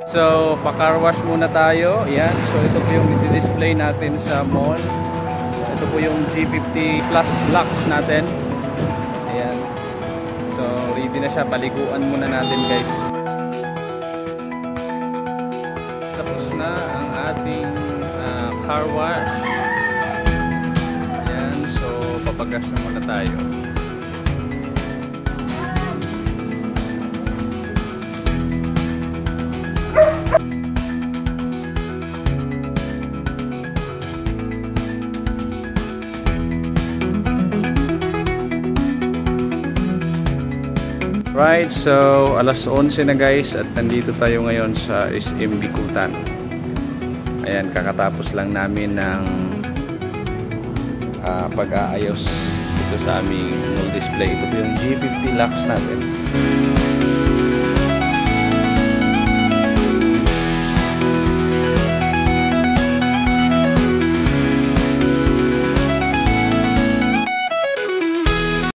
So, pa-car wash muna tayo. Ayan. So, ito po yung i-display natin sa mall. Ito po yung G50 Plus Lux natin. Ayan. So, ready na siya. Paliguan muna natin, guys. Tapos na ang ating car wash. Ayan. So, papagas na muna tayo. Right, so alas 11 na guys at nandito tayo ngayon sa SM Bikutan. Ayan, kakatapos lang namin ng pag-aayos dito sa aming display. Ito po yung G50 Lux natin.